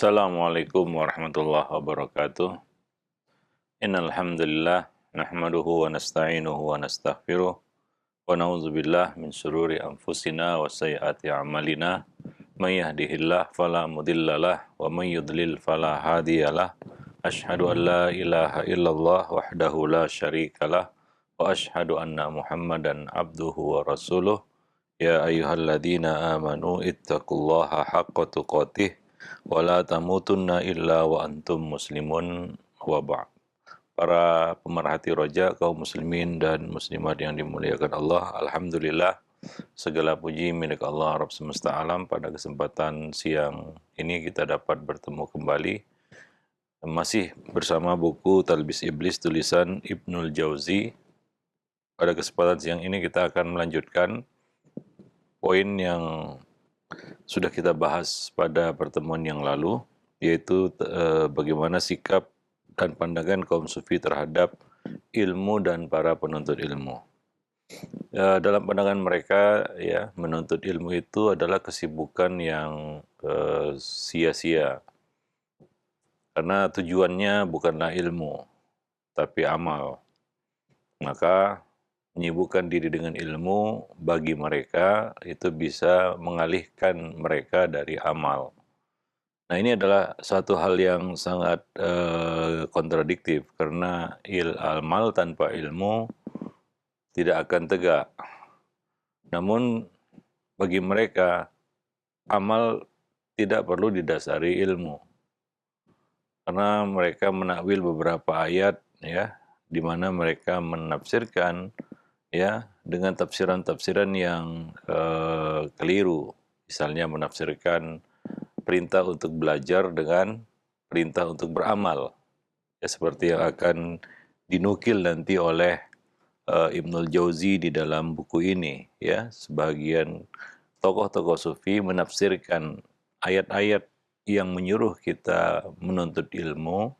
Assalamualaikum warahmatullahi wabarakatuh. Innal hamdalillah nahmaduhu wa nasta'inuhu wa nastaghfiruh wa na'udzubillah min syururi anfusina wa sayyiati a'malina. May yahdihillah fala mudhillalah wa may yudlil fala hadiyalah. Asyhadu an la ilaha illallah wahdahu la syarikalah wa asyhadu anna Muhammadan abduhu wa rasuluh. Ya ayyuhalladzina amanu ittaqullaha haqqa tuqatih wa la tamutunna illa wa antum muslimun wa ba'd. Para pemerhati roja kaum muslimin dan muslimat yang dimuliakan Allah, alhamdulillah segala puji milik Allah Rabb semesta alam. Pada kesempatan siang ini kita dapat bertemu kembali masih bersama buku Talbis Iblis tulisan Ibnul Jauzi. Pada kesempatan siang ini kita akan melanjutkan poin yang sudah kita bahas pada pertemuan yang lalu, yaitu bagaimana sikap dan pandangan kaum sufi terhadap ilmu dan para penuntut ilmu. Dalam pandangan mereka, ya, menuntut ilmu itu adalah kesibukan yang sia-sia, karena tujuannya bukanlah ilmu, tapi amal. Maka menyibukkan diri dengan ilmu bagi mereka itu bisa mengalihkan mereka dari amal. Nah, ini adalah satu hal yang sangat kontradiktif, karena amal tanpa ilmu tidak akan tegak. Namun bagi mereka amal tidak perlu didasari ilmu, karena mereka menakwil beberapa ayat, ya, di mana mereka menafsirkan, ya, dengan tafsiran-tafsiran yang keliru. Misalnya menafsirkan perintah untuk belajar dengan perintah untuk beramal, ya, seperti yang akan dinukil nanti oleh Ibnul Jauzi di dalam buku ini, ya. Sebagian tokoh-tokoh sufi menafsirkan ayat-ayat yang menyuruh kita menuntut ilmu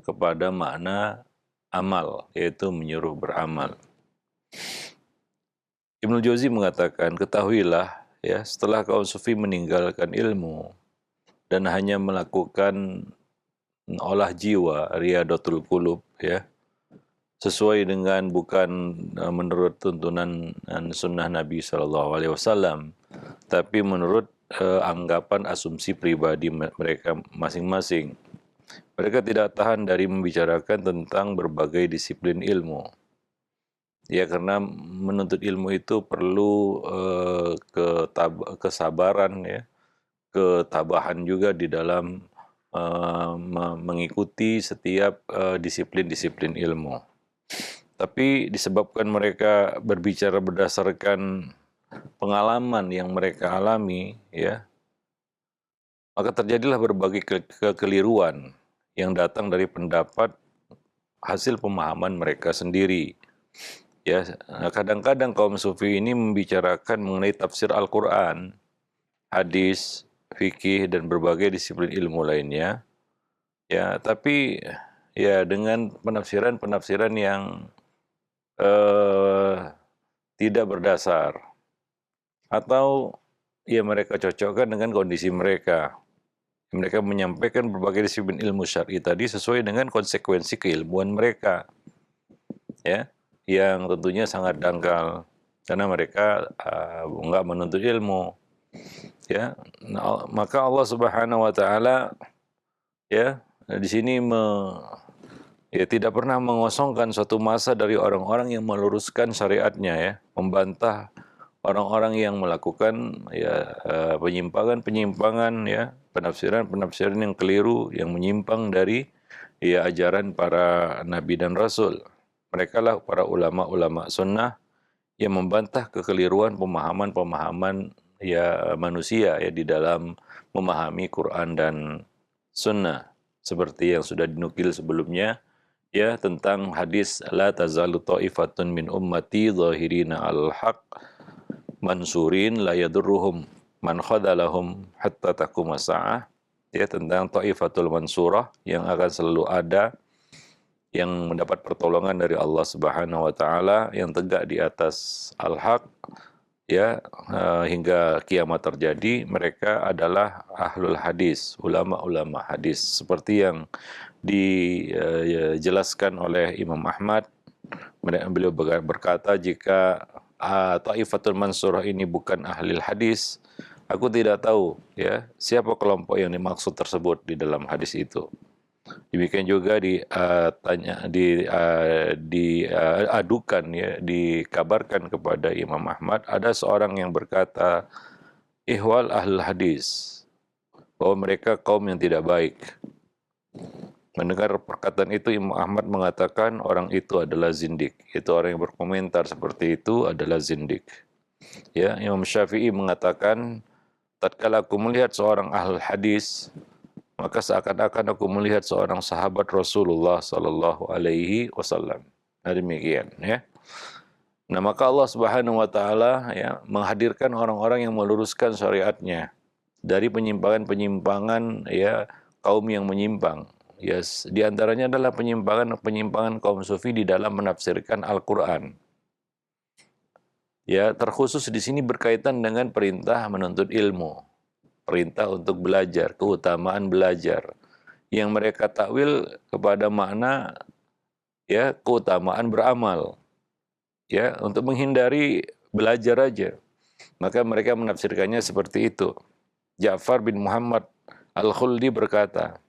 kepada makna amal, yaitu menyuruh beramal. Ibnul Jauzi mengatakan, ketahuilah, ya, setelah kaum sufi meninggalkan ilmu dan hanya melakukan olah jiwa, riyadatul qulub, ya, sesuai dengan bukan menurut tuntunan sunnah Nabi SAW, tapi menurut anggapan asumsi pribadi mereka masing-masing. Mereka tidak tahan dari membicarakan tentang berbagai disiplin ilmu. Ya, karena menuntut ilmu itu perlu kesabaran, ya, ketabahan juga di dalam mengikuti setiap disiplin-disiplin ilmu. Tapi disebabkan mereka berbicara berdasarkan pengalaman yang mereka alami, ya, maka terjadilah berbagai kekeliruan yang datang dari pendapat hasil pemahaman mereka sendiri. Ya, kadang-kadang kaum sufi ini membicarakan mengenai tafsir Al-Quran, hadis, fikih, dan berbagai disiplin ilmu lainnya, ya, tapi ya dengan penafsiran-penafsiran yang tidak berdasar, atau ya mereka cocokkan dengan kondisi mereka. Mereka menyampaikan berbagai disiplin ilmu syar'i tadi sesuai dengan konsekuensi keilmuan mereka, ya, yang tentunya sangat dangkal, karena mereka enggak menuntut ilmu, ya. Nah, maka Allah Subhanahu wa taala, ya, di sini ya, tidak pernah mengosongkan suatu masa dari orang-orang yang meluruskan syariatnya, ya, membantah orang-orang yang melakukan, ya, penyimpangan-penyimpangan, ya, penafsiran-penafsiran yang keliru, yang menyimpang dari, ya, ajaran para nabi dan rasul. Mereka lah para ulama-ulama sunnah yang membantah kekeliruan pemahaman-pemahaman, ya, manusia, ya, di dalam memahami Quran dan sunnah, seperti yang sudah dinukil sebelumnya, ya, tentang hadis la tazalu ta'ifatun min ummati zahirina al-haq mansurin la yadurruhum man khadalahum hatta taqum as-sa'ah, ya, tentang ta'ifatul mansurah yang akan selalu ada, yang mendapat pertolongan dari Allah Subhanahu wa taala, yang tegak di atas al-haq, ya hingga kiamat terjadi, mereka adalah ahlul hadis, ulama-ulama hadis, seperti yang dijelaskan oleh Imam Ahmad. Beliau berkata, jika Taifatul Mansurah ini bukan ahli hadis, aku tidak tahu ya siapa kelompok yang dimaksud tersebut di dalam hadis itu. Demikian juga diadukan ya, dikabarkan kepada Imam Ahmad, ada seorang yang berkata, ihwal ahlul hadis, bahwa mereka kaum yang tidak baik. Mendengar perkataan itu, Imam Ahmad mengatakan orang itu adalah zindik. Itu orang yang berkomentar seperti itu adalah zindik. Ya, Imam Syafi'i mengatakan, tatkala aku melihat seorang ahlul hadis, maka seakan-akan aku melihat seorang sahabat Rasulullah sallallahu alaihi wasallam. Nah, demikian ya. Nah, maka Allah Subhanahu wa taala ya menghadirkan orang-orang yang meluruskan syariatnya dari penyimpangan-penyimpangan ya kaum yang menyimpang. Yes, di antaranya adalah penyimpangan kaum sufi di dalam menafsirkan Al-Qur'an. Ya, terkhusus di sini berkaitan dengan perintah menuntut ilmu, perintah untuk belajar, keutamaan belajar, yang mereka takwil kepada makna ya keutamaan beramal, ya untuk menghindari belajar aja. Maka mereka menafsirkannya seperti itu. Ja'far bin Muhammad Al-Khuldi berkata,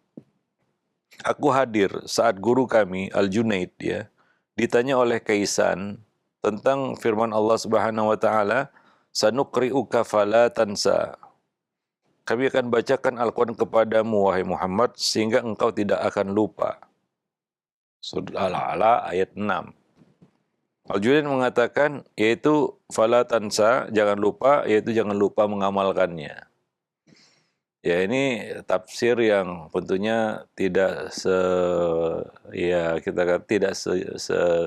aku hadir saat guru kami Al-Junaid ya ditanya oleh Kaisan tentang firman Allah Subhanahu wa taala, sanuqri'uka fala tansa. Kami akan bacakan Al-Quran kepadamu, wahai Muhammad, sehingga engkau tidak akan lupa. Surah Al-A'la ayat 6. Al-Junaid mengatakan, yaitu fala tansa, jangan lupa, yaitu jangan lupa mengamalkannya. Ya, ini tafsir yang tentunya tidak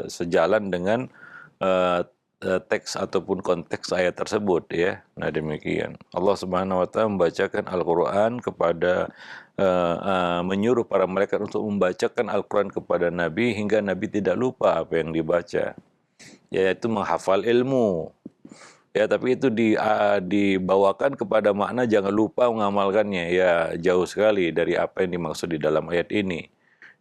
sejalan dengan teks ataupun konteks ayat tersebut ya. Nah, demikian. Allah Subhanahu wa taala membacakan Al-Qur'an kepada menyuruh para malaikat untuk membacakan Al-Qur'an kepada Nabi hingga Nabi tidak lupa apa yang dibaca. Yaitu menghafal ilmu. Ya, tapi itu dibawakan kepada makna jangan lupa mengamalkannya. Ya, jauh sekali dari apa yang dimaksud di dalam ayat ini.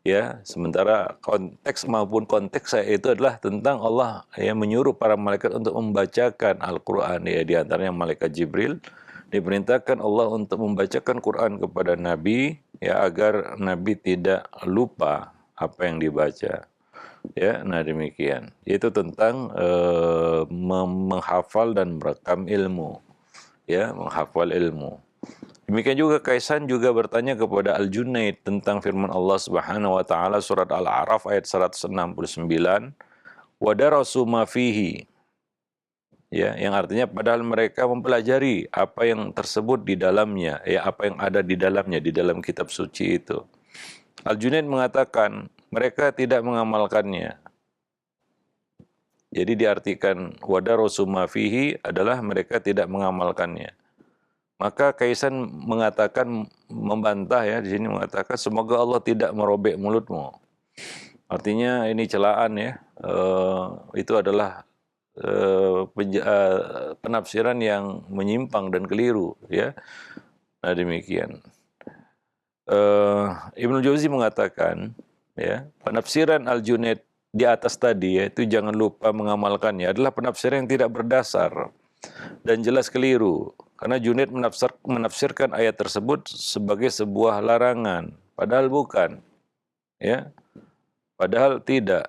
Ya, sementara konteks maupun konteks itu adalah tentang Allah yang menyuruh para malaikat untuk membacakan Al-Qur'an, ya, di antaranya malaikat Jibril diperintahkan Allah untuk membacakan Quran kepada Nabi ya agar Nabi tidak lupa apa yang dibaca. Ya, nah demikian. Itu tentang menghafal dan merekam ilmu. Ya, menghafal ilmu. Demikian juga Kaisan juga bertanya kepada Al-Junaid tentang firman Allah Subhanahu wa taala surat Al-A'raf ayat 169, wa darasu ma fihi. Ya, yang artinya padahal mereka mempelajari apa yang tersebut di dalamnya, ya apa yang ada di dalamnya di dalam kitab suci itu. Al-Junaid mengatakan mereka tidak mengamalkannya. Jadi diartikan wa darasu ma fihi adalah mereka tidak mengamalkannya. Maka Kaisan mengatakan, membantah ya, di sini mengatakan semoga Allah tidak merobek mulutmu. Artinya ini celaan ya, itu adalah penafsiran yang menyimpang dan keliru ya. Nah demikian. Ibnu Jauzi mengatakan ya, penafsiran Al-Junaid di atas tadi yaitu jangan lupa mengamalkannya adalah penafsiran yang tidak berdasar dan jelas keliru. Karena Junaid menafsirkan ayat tersebut sebagai sebuah larangan, padahal bukan. Ya. Padahal tidak.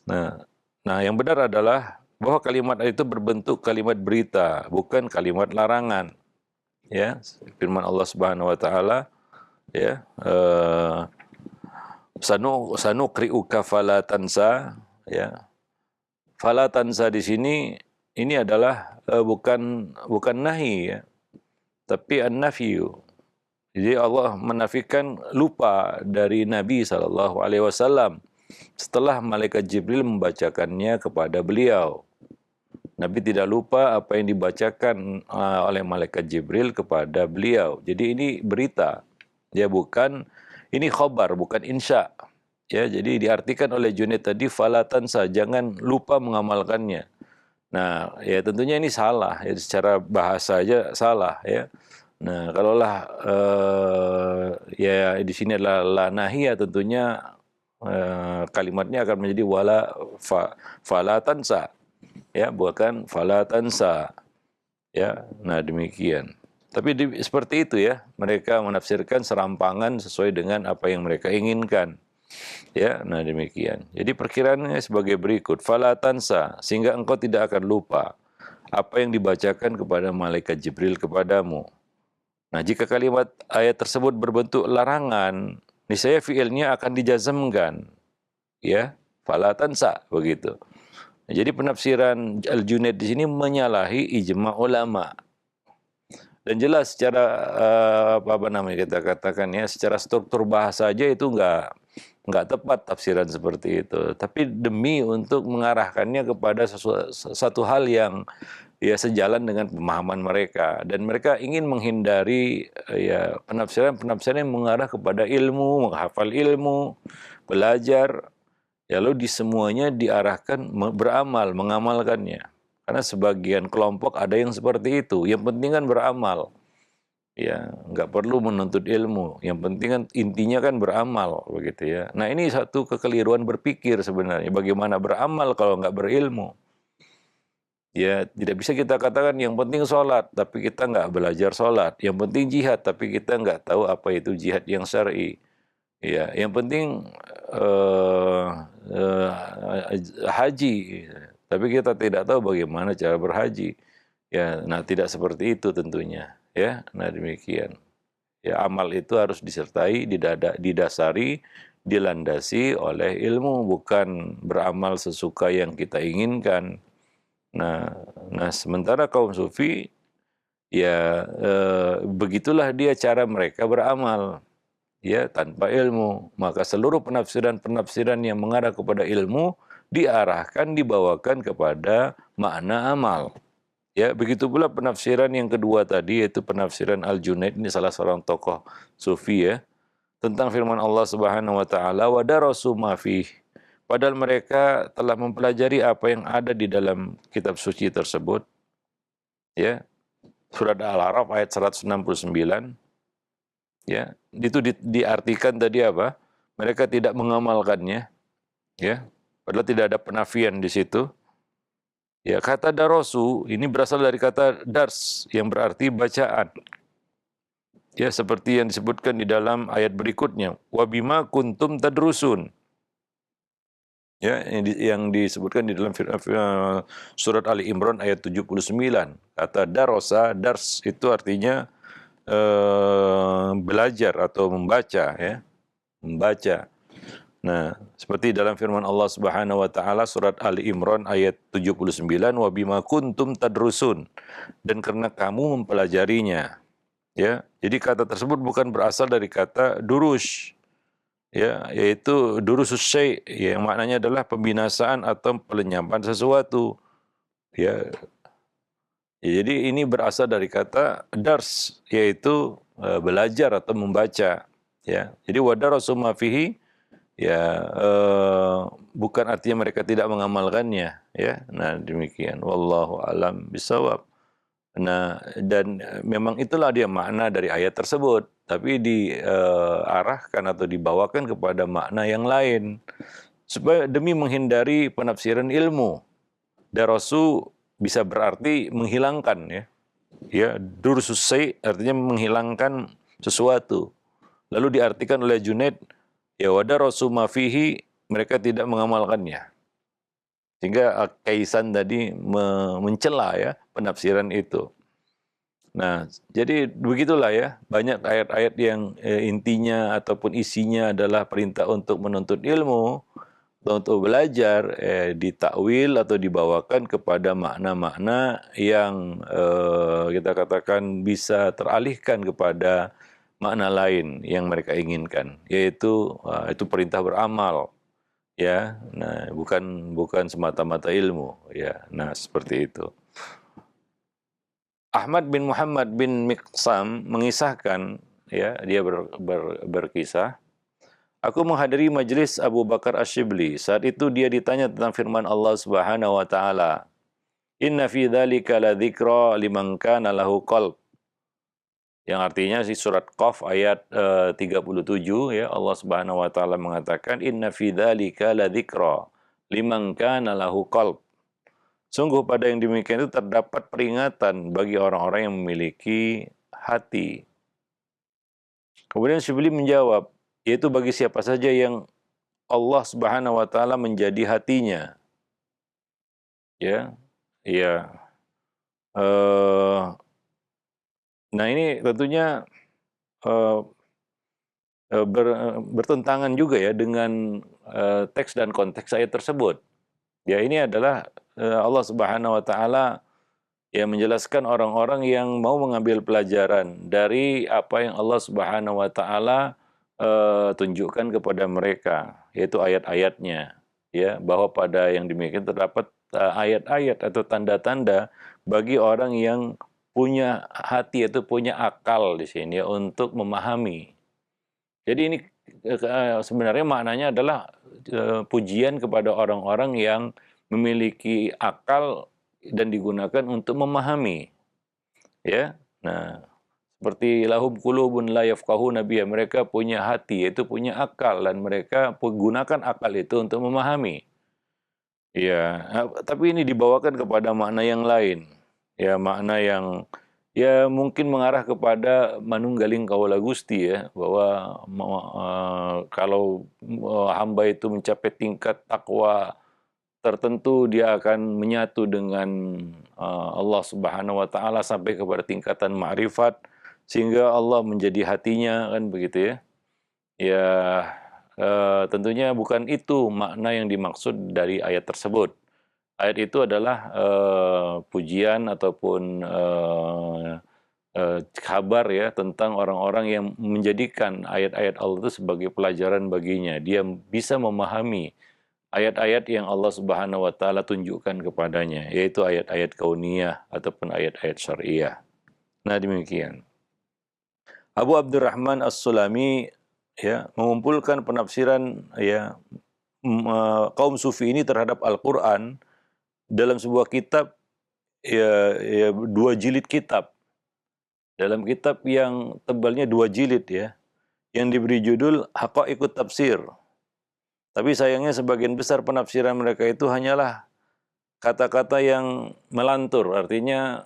Nah, yang benar adalah bahwa kalimat itu berbentuk kalimat berita, bukan kalimat larangan. Ya, firman Allah Subhanahu wa taala ya, sanuqri'uka fala tansa ya. Fala tansa di sini ini adalah bukan nahi ya, tapi an-nafyu. Jadi Allah menafikan lupa dari Nabi SAW setelah malaikat Jibril membacakannya kepada beliau. Nabi tidak lupa apa yang dibacakan oleh malaikat Jibril kepada beliau. Jadi ini berita, ya bukan ini khobar, bukan insya. Ya, jadi diartikan oleh Junaid tadi fala tansa, jangan lupa mengamalkannya. Nah, ya tentunya ini salah, ya secara bahasa aja salah ya. Nah, kalaulah ya di sini adalah la nahiyah, tentunya kalimatnya akan menjadi fala tansa, ya, bukan fala tansa, ya. Nah, demikian. Tapi seperti itu ya, mereka menafsirkan serampangan sesuai dengan apa yang mereka inginkan. Ya, nah demikian. Jadi perkiraannya sebagai berikut, fala tansa, sehingga engkau tidak akan lupa apa yang dibacakan kepada malaikat Jibril kepadamu. Nah, jika kalimat ayat tersebut berbentuk larangan, niscaya fiilnya akan dijazmkan, ya, fala tansa, begitu. Nah, jadi penafsiran Al-Junaid di sini menyalahi ijma ulama. Dan jelas secara apa namanya kita katakan ya, secara struktur bahasa aja itu nggak tepat tafsiran seperti itu. Tapi demi untuk mengarahkannya kepada satu hal yang ya sejalan dengan pemahaman mereka, dan mereka ingin menghindari ya penafsiran-penafsiran yang mengarah kepada ilmu, menghafal ilmu, belajar, ya lalu di semuanya diarahkan beramal, mengamalkannya. Karena sebagian kelompok ada yang seperti itu. Yang penting kan beramal. Ya, nggak perlu menuntut ilmu. Yang penting kan intinya kan beramal, begitu ya. Nah, ini satu kekeliruan berpikir sebenarnya. Bagaimana beramal kalau nggak berilmu? Ya, tidak bisa kita katakan yang penting sholat, tapi kita nggak belajar sholat. Yang penting jihad, tapi kita nggak tahu apa itu jihad yang syar'i. Ya, yang penting haji, tapi kita tidak tahu bagaimana cara berhaji. Ya, nah tidak seperti itu tentunya. Ya, nah demikian. Ya, amal itu harus disertai, didasari, dilandasi oleh ilmu, bukan beramal sesuka yang kita inginkan. Nah, sementara kaum sufi, ya begitulah dia cara mereka beramal, ya, tanpa ilmu. Maka seluruh penafsiran-penafsiran yang mengarah kepada ilmu diarahkan, dibawakan kepada makna amal. Ya, begitu pula penafsiran yang kedua tadi, yaitu penafsiran Al-Junaid, ini salah seorang tokoh sufi ya, tentang firman Allah Subhanahu wa taala, wa darasu ma fih. Padahal mereka telah mempelajari apa yang ada di dalam kitab suci tersebut, ya. Surat Al-A'raf ayat 169, ya. Itu diartikan tadi apa? Mereka tidak mengamalkannya, ya. Padahal tidak ada penafian di situ. Ya, kata darosu ini berasal dari kata dars yang berarti bacaan. Ya, seperti yang disebutkan di dalam ayat berikutnya, wa bima kuntum tadrusun. Ya, yang disebutkan di dalam surat Ali Imran ayat 79. Kata darosa, dars itu artinya belajar atau membaca, ya, membaca. Nah, seperti dalam firman Allah Subhanahu wa taala surat Ali Imran ayat 79, wa bima kuntum tadrusun, dan karena kamu mempelajarinya. Ya, jadi kata tersebut bukan berasal dari kata durus, ya, yaitu durusus syai', yang maknanya adalah pembinasaan atau pelenyapan sesuatu. Ya, jadi ini berasal dari kata dars, yaitu belajar atau membaca. Ya, jadi wadarasu ma fihi, ya bukan artinya mereka tidak mengamalkannya. Ya, nah demikian. Wallahu alam bisawab. Nah, dan memang itulah dia makna dari ayat tersebut, tapi diarahkan atau dibawakan kepada makna yang lain, supaya demi menghindari penafsiran ilmu. Darasu bisa berarti menghilangkan, ya. Ya, dursusai artinya menghilangkan sesuatu. Lalu diartikan oleh Junaid, ya wadarasu ma fihi, mereka tidak mengamalkannya. Sehingga Kaisan tadi mencela ya penafsiran itu. Nah, jadi begitulah ya, banyak ayat-ayat yang intinya ataupun isinya adalah perintah untuk menuntut ilmu, untuk belajar, ditakwil atau dibawakan kepada makna-makna yang kita katakan bisa teralihkan kepada makna lain yang mereka inginkan, yaitu itu perintah beramal, ya. Nah, bukan semata-mata ilmu, ya. Nah, seperti itu. Ahmad bin Muhammad bin Miqsam mengisahkan, ya, dia berkisah, aku menghadiri majelis Abu Bakar Asy-Syibli. Saat itu dia ditanya tentang firman Allah Subhanahu wa taala, Inna fi dzalika ladzikra liman kana lahu qalb. Yang artinya si surat Qaf ayat 37 ya, Allah Subhanahu wa taala mengatakan inna fi dzalika ladzikra liman kana lahu qalb. Sungguh pada yang demikian itu terdapat peringatan bagi orang-orang yang memiliki hati. Kemudian Syibli menjawab, yaitu bagi siapa saja yang Allah Subhanahu wa taala menjadi hatinya. Ya. Iya. Eh nah ini tentunya eh, bertentangan juga ya dengan teks dan konteks ayat tersebut. Ya ini adalah Allah Subhanahu wa taala yang menjelaskan orang-orang yang mau mengambil pelajaran dari apa yang Allah Subhanahu wa taala tunjukkan kepada mereka, yaitu ayat-ayatnya, ya, bahwa pada yang demikian terdapat ayat-ayat atau tanda-tanda bagi orang yang punya hati atau punya akal di sini ya, untuk memahami. Jadi ini sebenarnya maknanya adalah pujian kepada orang-orang yang memiliki akal dan digunakan untuk memahami, ya. Nah, seperti lahum qulubun la yafqahuna biha, mereka punya hati, yaitu punya akal, dan mereka gunakan akal itu untuk memahami. Ya, tapi ini dibawakan kepada makna yang lain. Ya, makna yang ya mungkin mengarah kepada manunggaling kaula Gusti ya, bahwa kalau hamba itu mencapai tingkat takwa tertentu, dia akan menyatu dengan Allah Subhanahu wa taala sampai kepada tingkatan ma'rifat sehingga Allah menjadi hatinya, kan begitu ya. Ya, tentunya bukan itu makna yang dimaksud dari ayat tersebut. Ayat itu adalah pujian ataupun kabar ya tentang orang-orang yang menjadikan ayat-ayat Allah itu sebagai pelajaran baginya. Dia bisa memahami ayat-ayat yang Allah Subhanahu wa taala tunjukkan kepadanya, yaitu ayat-ayat kauniyah ataupun ayat-ayat syariah. Nah, demikian. Abu Abdurrahman As-Sulami ya mengumpulkan penafsiran ya kaum sufi ini terhadap Al-Qur'an dalam sebuah kitab ya 2 jilid kitab. Dalam kitab yang tebalnya 2 jilid ya, yang diberi judul Haqa'iqut Tafsir. Tapi sayangnya sebagian besar penafsiran mereka itu hanyalah kata-kata yang melantur, artinya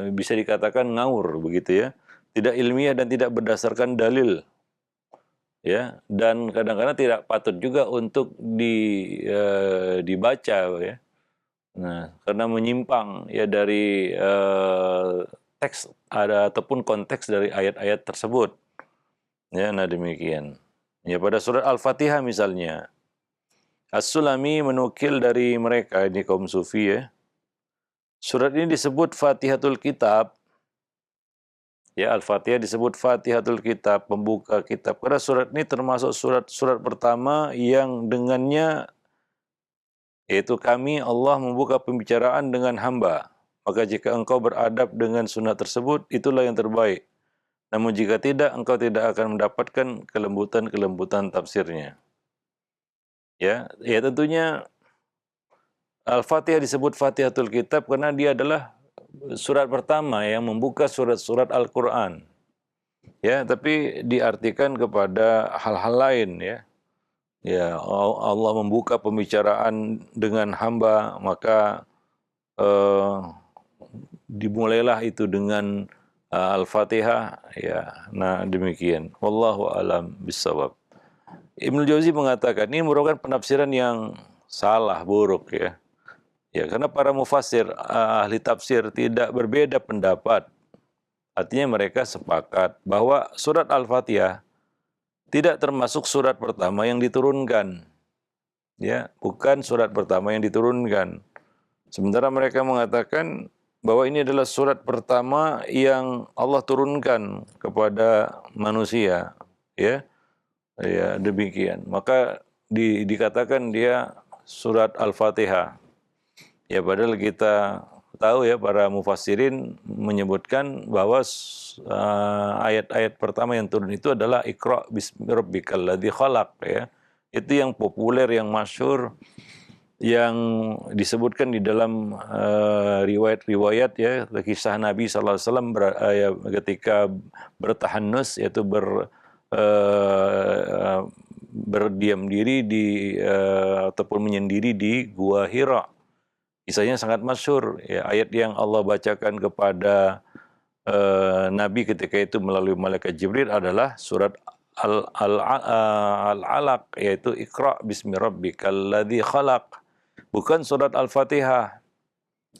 bisa dikatakan ngawur begitu ya, tidak ilmiah dan tidak berdasarkan dalil, ya, dan kadang-kadang tidak patut juga untuk dibaca ya. Nah, karena menyimpang ya dari teks ataupun konteks dari ayat-ayat tersebut. Ya, nah demikian. Ya, pada surat Al-Fatihah misalnya, As-Sulami menukil dari mereka, ini kaum sufi ya. Surat ini disebut Fatihatul Kitab. Ya, Al-Fatihah disebut Fatihatul Kitab, pembuka kitab. Karena surat ini termasuk surat-surat pertama yang dengannya, yaitu kami Allah membuka pembicaraan dengan hamba. Maka jika engkau beradab dengan sunnah tersebut, itulah yang terbaik. Namun jika tidak, engkau tidak akan mendapatkan kelembutan-kelembutan tafsirnya. Ya, ya tentunya Al-Fatihah disebut Fatihatul Kitab karena dia adalah surat pertama yang membuka surat-surat Al-Quran. Ya, tapi diartikan kepada hal-hal lain ya. Ya, Allah membuka pembicaraan dengan hamba, maka dimulailah itu dengan Al-Fatihah ya. Nah, demikian. Wallahu alam bissawab. Ibnu Jauzi mengatakan ini merupakan penafsiran yang salah, buruk ya. Ya, karena para mufassir, ahli tafsir tidak berbeda pendapat. Artinya mereka sepakat bahwa surat Al-Fatihah tidak termasuk surat pertama yang diturunkan. Ya, bukan surat pertama yang diturunkan. Sementara mereka mengatakan bahwa ini adalah surat pertama yang Allah turunkan kepada manusia, ya. Ya, demikian. Maka dikatakan dia surat Al-Fatihah. Ya, padahal kita tahu ya, para mufassirin menyebutkan bahwa ayat-ayat pertama yang turun itu adalah Iqra bismi rabbikal ladzi khalaq ya. Itu yang populer, yang masyhur yang disebutkan di dalam riwayat-riwayat ya, kisah Nabi SAW ketika bertahannus, yaitu berdiam diri di ataupun menyendiri di Gua Hira. Kisahnya sangat masyhur ya, ayat yang Allah bacakan kepada Nabi ketika itu melalui malaikat Jibril adalah surat Al-Alaq, yaitu Iqra bismi rabbikal ladzi khalaq, bukan surat Al-Fatihah.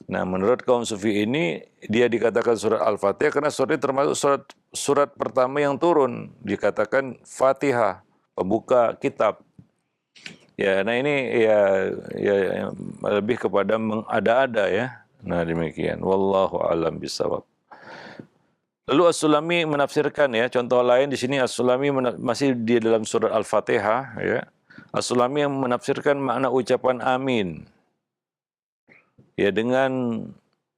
Nah, menurut kaum sufi ini dia dikatakan surat Al-Fatihah karena surat ini termasuk surat pertama yang turun, dikatakan Fatihah, pembuka kitab. Ya, nah ini ya lebih kepada mengada-ada ya. Nah, demikian. Wallahu a'lam bishawab. Lalu As-Sulami menafsirkan ya, contoh lain di sini As-Sulami masih di dalam surat Al-Fatihah ya. As-Sulami yang menafsirkan makna ucapan amin. Ya, dengan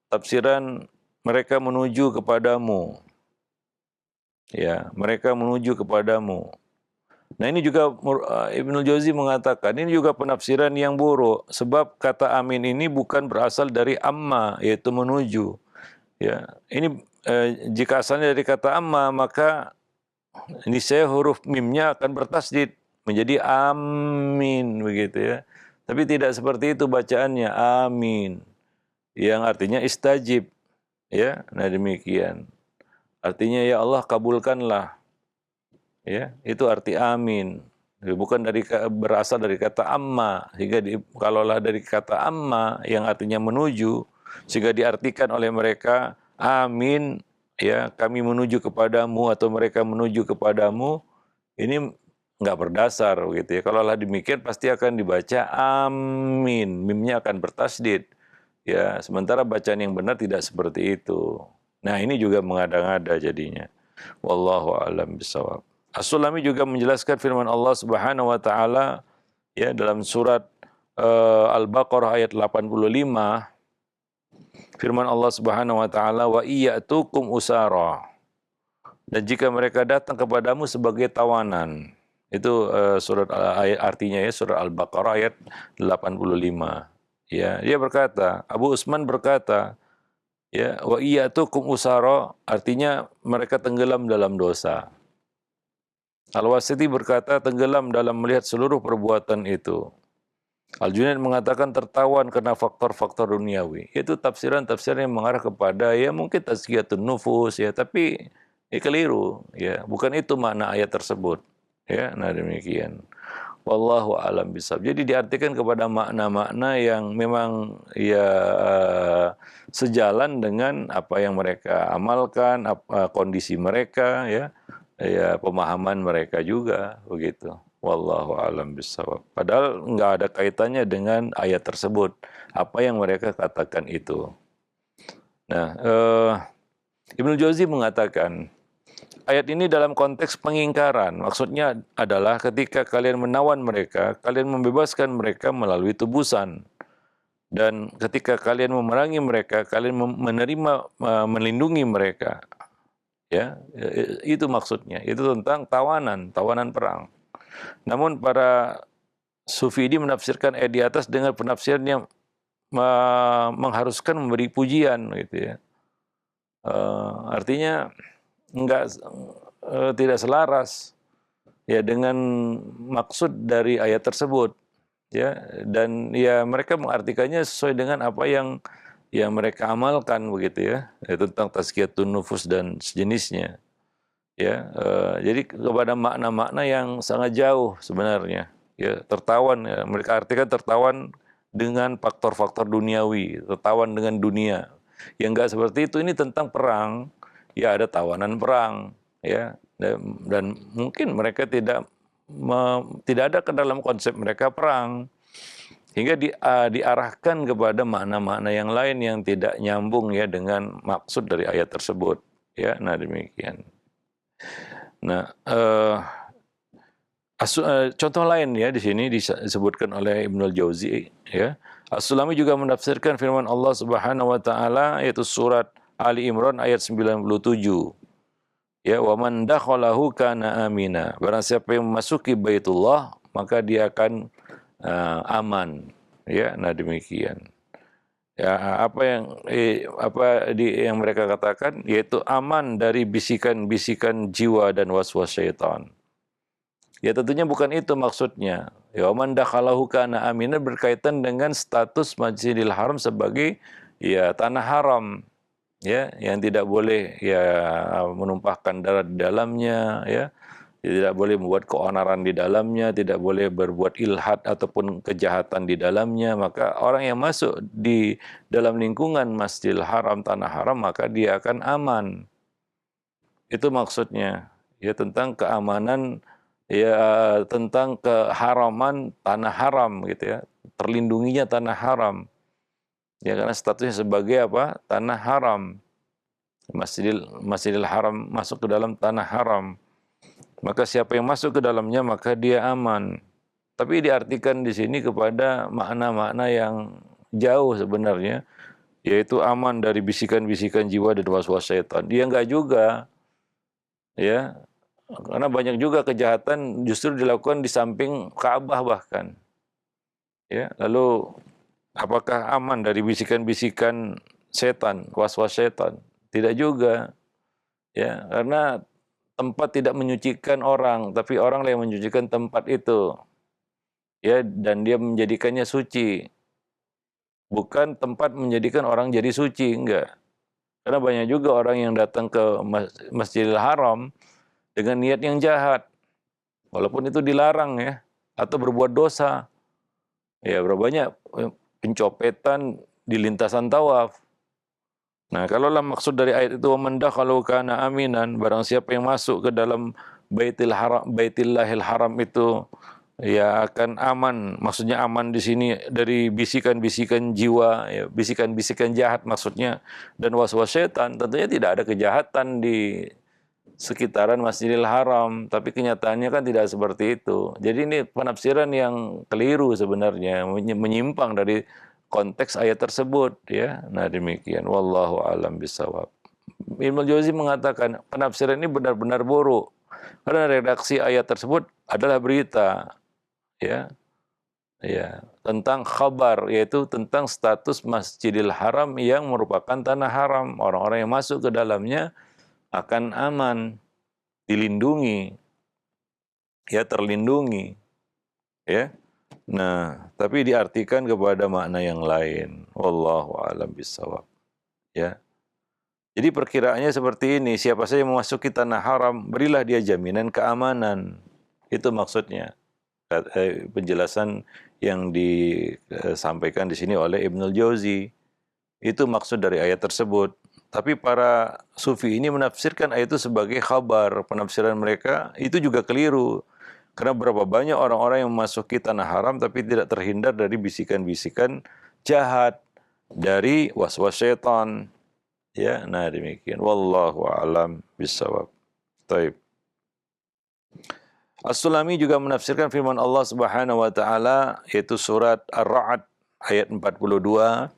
tafsiran mereka menuju kepadamu. Ya, mereka menuju kepadamu. Nah, ini juga Ibnul Jauzi mengatakan ini juga penafsiran yang buruk, sebab kata amin ini bukan berasal dari amma, yaitu menuju. Ya, ini jika asalnya dari kata amma, maka ini saya huruf mimnya akan bertasdid menjadi amin begitu ya. Tapi tidak seperti itu bacaannya, amin, yang artinya istajib ya. Nah, demikian. Artinya ya Allah kabulkanlah. Ya, itu arti amin. Bukan berasal dari kata amma, sehingga kalaulah dari kata amma yang artinya menuju, sehingga diartikan oleh mereka amin, ya kami menuju kepadamu atau mereka menuju kepadamu, ini nggak berdasar gitu ya. Kalaulah demikian pasti akan dibaca amin, mimnya akan bertasdid. Ya, sementara bacaan yang benar tidak seperti itu. Nah, ini juga mengada-ngada jadinya. Wallahu a'lam bishawab. As-Sulami juga menjelaskan firman Allah Subhanahu wa taala ya dalam surat Al-Baqarah ayat 85. Firman Allah Subhanahu wa taala, wa iyyatukum usara. Dan jika mereka datang kepadamu sebagai tawanan. Itu surat ayat artinya ya, surat Al-Baqarah ayat 85. Ya, dia berkata, Abu Usman berkata, ya, wa iyyatukum usara artinya mereka tenggelam dalam dosa. Al-Wasiti berkata tenggelam dalam melihat seluruh perbuatan itu. Al-Junaid mengatakan tertawan karena faktor-faktor duniawi. Itu tafsiran-tafsiran yang mengarah kepada ya mungkin tazkiyatun nufus ya, tapi keliru ya. Bukan itu makna ayat tersebut. Ya, nah demikian. Wallahu a'lam bishawab. Jadi diartikan kepada makna-makna yang memang ya sejalan dengan apa yang mereka amalkan, kondisi mereka ya. Ya, pemahaman mereka juga begitu. Wallahu a'lam bishawab. Padahal nggak ada kaitannya dengan ayat tersebut. Apa yang mereka katakan itu. Nah, Ibnu Jauzi mengatakan ayat ini dalam konteks pengingkaran. Maksudnya adalah ketika kalian menawan mereka, kalian membebaskan mereka melalui tebusan. Dan ketika kalian memerangi mereka, kalian menerima, melindungi mereka. Ya, itu maksudnya. Itu tentang tawanan perang. Namun para sufi ini menafsirkan ayat di atas dengan penafsiran yang mengharuskan memberi pujian gitu ya. Artinya tidak selaras ya dengan maksud dari ayat tersebut ya, dan ya mereka mengartikannya sesuai dengan apa yang mereka amalkan begitu ya, tentang tazkiyatun nufus dan sejenisnya ya. Jadi kepada makna-makna yang sangat jauh sebenarnya ya, tertawan ya, mereka artikan tertawan dengan faktor-faktor duniawi, tertawan dengan dunia yang enggak seperti itu. Ini tentang perang ya, ada tawanan perang ya, dan mungkin mereka tidak ada ke dalam konsep mereka perang, hingga diarahkan kepada makna-makna yang lain yang tidak nyambung ya dengan maksud dari ayat tersebut ya. Nah demikian. Nah, contoh lain ya di sini disebutkan oleh Ibnul Jauzi ya. As-Sulami juga menafsirkan firman Allah Subhanahu wa taala yaitu surat Ali Imran ayat 97. Ya, wa man dakhalahu kana amina. Barang siapa yang memasuki Baitullah, maka dia akan aman. Ya, nah demikian. Ya, yang mereka katakan yaitu aman dari bisikan-bisikan jiwa dan waswas syaitan. Ya tentunya bukan itu maksudnya. Ya man dakhalahu kana aminan berkaitan dengan status Masjidil Haram sebagai ya tanah haram, ya yang tidak boleh ya menumpahkan darah di dalamnya, ya tidak boleh membuat keonaran di dalamnya, tidak boleh berbuat ilhad ataupun kejahatan di dalamnya. Maka orang yang masuk di dalam lingkungan Masjidil Haram, tanah haram, maka dia akan aman. Itu maksudnya. Ya tentang keamanan, ya tentang keharaman tanah haram gitu ya. Terlindunginya tanah haram. Ya karena statusnya sebagai apa? Tanah haram. Masjidil Haram masuk ke dalam tanah haram. Maka siapa yang masuk ke dalamnya maka dia aman. Tapi diartikan di sini kepada makna-makna yang jauh sebenarnya, yaitu aman dari bisikan-bisikan jiwa dan waswas syaitan. Dia enggak juga, ya. Karena banyak juga kejahatan justru dilakukan di samping Ka'bah bahkan. Ya, lalu apakah aman dari bisikan-bisikan setan, waswas setan? Tidak juga. Ya, karena tempat tidak menyucikan orang, tapi orang yang menyucikan tempat itu. Ya, dan dia menjadikannya suci. Bukan tempat menjadikan orang jadi suci, enggak. Karena banyak juga orang yang datang ke Masjidil Haram dengan niat yang jahat. Walaupun itu dilarang ya, atau berbuat dosa. Ya, berapa banyak pencopetan di lintasan tawaf. Nah, kalaulah maksud dari ayat itu kalau kana aminan, barang siapa yang masuk ke dalam Baitillahil Haram itu ya akan aman. Maksudnya aman di sini dari bisikan-bisikan jiwa, ya, bisikan-bisikan jahat maksudnya, dan waswas syaitan. Tentunya tidak ada kejahatan di sekitaran Masjidil Haram, tapi kenyataannya kan tidak seperti itu. Jadi ini penafsiran yang keliru sebenarnya, menyimpang dari konteks ayat tersebut, ya. Nah, demikian. Wallahu alam bisawab. Ibnu Jauzi mengatakan penafsiran ini benar-benar buruk. Karena redaksi ayat tersebut adalah berita, ya. Ya, tentang khabar, yaitu tentang status Masjidil Haram yang merupakan tanah haram. Orang-orang yang masuk ke dalamnya akan aman, dilindungi, ya terlindungi, ya. Nah, tapi diartikan kepada makna yang lain. Wallahu a'lam bishawab. Ya. Jadi perkiraannya seperti ini, siapa saja yang memasuki tanah haram, berilah dia jaminan keamanan. Itu maksudnya. Penjelasan yang disampaikan di sini oleh Ibnul Jauzi. Itu maksud dari ayat tersebut. Tapi para sufi ini menafsirkan ayat itu sebagai khabar. Penafsiran mereka itu juga keliru. Karena berapa banyak orang-orang yang memasuki tanah haram tapi tidak terhindar dari bisikan-bisikan jahat, dari waswas syaitan. Ya, nah demikian. Wallahu a'lam bishawab. Taib. As-Sulami juga menafsirkan firman Allah Subhanahu wa taala yaitu surat Ar-Ra'd ayat 42.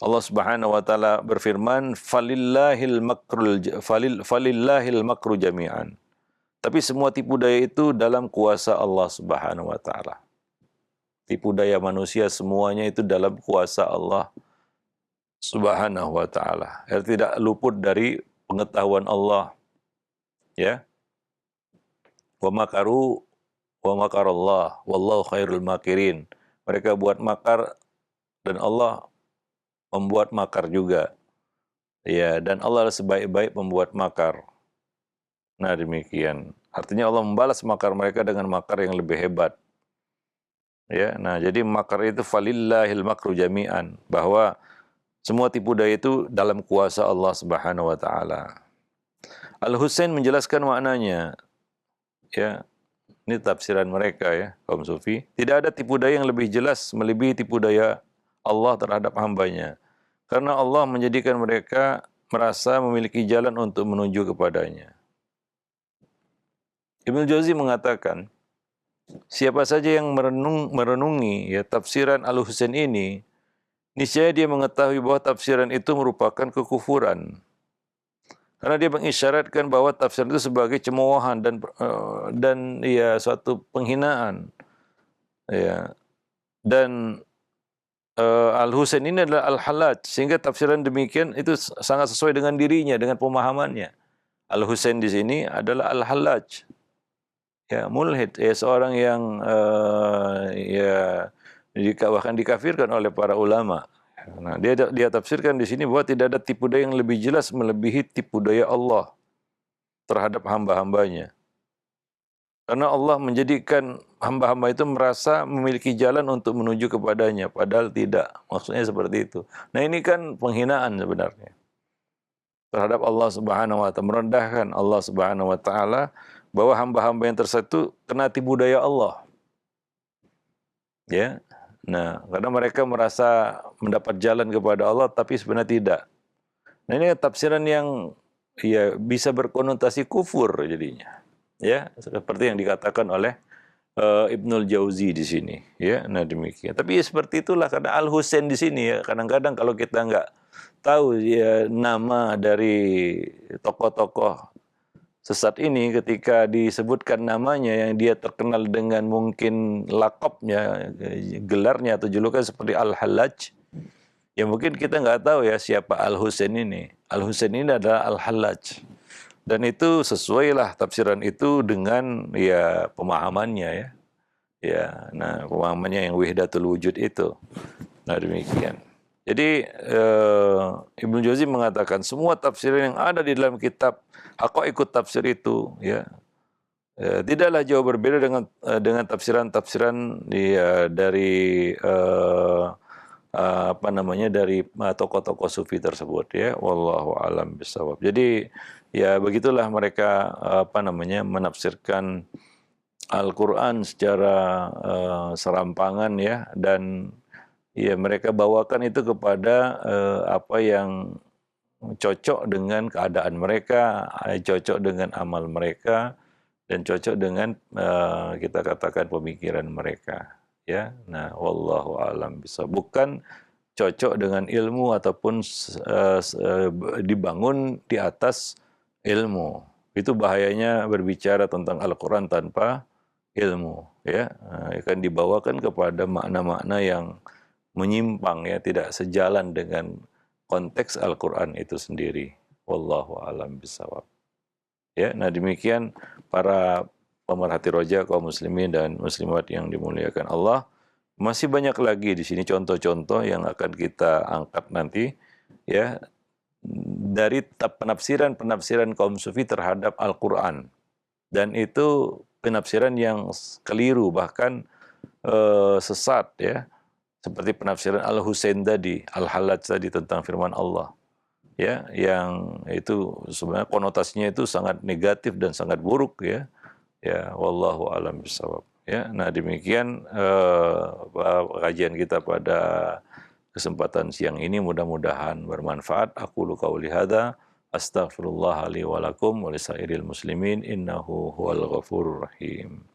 Allah Subhanahu wa taala berfirman, falillahil makru jami'an. Tapi semua tipu daya itu dalam kuasa Allah Subhanahu wa taala. Tipu daya manusia semuanya itu dalam kuasa Allah Subhanahu wa taala. Tidak luput dari pengetahuan Allah. Ya. Wa makaru wa makarallah wallahu khairul makirin. Mereka buat makar dan Allah membuat makar juga. Ya, dan Allah sebaik-baik membuat makar. Nah, demikian. Artinya Allah membalas makar mereka dengan makar yang lebih hebat. Ya, nah jadi makar itu falillahil makru jami'an, bahwa semua tipu daya itu dalam kuasa Allah Subhanahu wa taala. Al-Husain menjelaskan maknanya. Ya, ini tafsiran mereka ya, kaum sufi. Tidak ada tipu daya yang lebih jelas melebihi tipu daya Allah terhadap hambanya. Karena Allah menjadikan mereka merasa memiliki jalan untuk menuju kepadanya. Ibnu Jauzi mengatakan, siapa saja yang merenungi ya tafsiran Al-Husain ini, niscaya dia mengetahui bahwa tafsiran itu merupakan kekufuran. Karena dia mengisyaratkan bahwa tafsiran itu sebagai cemoohan dan ya suatu penghinaan. Ya. Dan Al-Husain ini adalah Al-Hallaj, sehingga tafsiran demikian itu sangat sesuai dengan dirinya, dengan pemahamannya. Al-Husain di sini adalah Al-Hallaj, ya mulhid, ya seorang yang ya bahkan dikafirkan oleh para ulama. Nah, dia tafsirkan di sini bahwa tidak ada tipu daya yang lebih jelas melebihi tipu daya Allah terhadap hamba-hambanya. Karena Allah menjadikan hamba-hamba itu merasa memiliki jalan untuk menuju kepadanya, padahal tidak. Maksudnya seperti itu. Nah, ini kan penghinaan sebenarnya terhadap Allah Subhanahu wa taala, merendahkan Allah Subhanahu wa taala, bahwa hamba-hamba yang tersatu kena tipu daya Allah. Ya. Nah, karena mereka merasa mendapat jalan kepada Allah tapi sebenarnya tidak. Nah, ini tafsiran yang ya bisa berkonotasi kufur jadinya. Ya, seperti yang dikatakan oleh Ibnul Jauzi di sini, ya. Nah, demikian. Tapi ya seperti itulah, karena Al-Husain di sini ya, kadang-kadang kalau kita nggak tahu ya nama dari tokoh-tokoh sesat ini, ketika disebutkan namanya yang dia terkenal dengan mungkin lakopnya, gelarnya atau julukan seperti Al-Hallaj, ya mungkin kita nggak tahu ya siapa Al-Husain ini. Al-Husain ini adalah Al-Hallaj. Dan itu sesuailah tafsiran itu dengan ya pemahamannya ya. Ya, nah pemahamannya yang wahdatul wujud itu. Nah, demikian. Jadi Ibnu Jauzi mengatakan semua tafsiran yang ada di dalam kitab Haqaiqut Tafsir itu ya tidaklah jauh berbeda dengan tafsiran-tafsiran dari apa namanya, dari tokoh-tokoh sufi tersebut ya. Wallahu alam bisawab. Jadi ya begitulah mereka apa namanya menafsirkan Al-Quran secara serampangan ya, dan ya mereka bawakan itu kepada apa yang cocok dengan keadaan mereka, cocok dengan amal mereka, dan cocok dengan kita katakan pemikiran mereka ya. Nah, wallahu alam bisa, bukan cocok dengan ilmu ataupun dibangun di atas ilmu. Itu bahayanya berbicara tentang Al-Quran tanpa ilmu ya. Akan dibawakan kepada makna-makna yang menyimpang ya, tidak sejalan dengan konteks Al-Quran itu sendiri. Wallahu alam bisawab. Ya, nah demikian para pemerhati roja kaum muslimin dan muslimat yang dimuliakan Allah. Masih banyak lagi di sini contoh-contoh yang akan kita angkat nanti ya, dari penafsiran kaum sufi terhadap Al-Quran. Dan itu penafsiran yang keliru, bahkan sesat ya. Seperti penafsiran Al-Husain tadi, Al-Hallaj tadi tentang firman Allah. Ya, yang itu sebenarnya konotasinya itu sangat negatif dan sangat buruk ya. Ya, wallahu alam bisawab. Ya, nah demikian kajian kita pada kesempatan siang ini, mudah-mudahan bermanfaat. Aqulu qauli hadza astaghfirullah li wa lakum wa lisairil muslimin innahu huwal ghafurur rahim.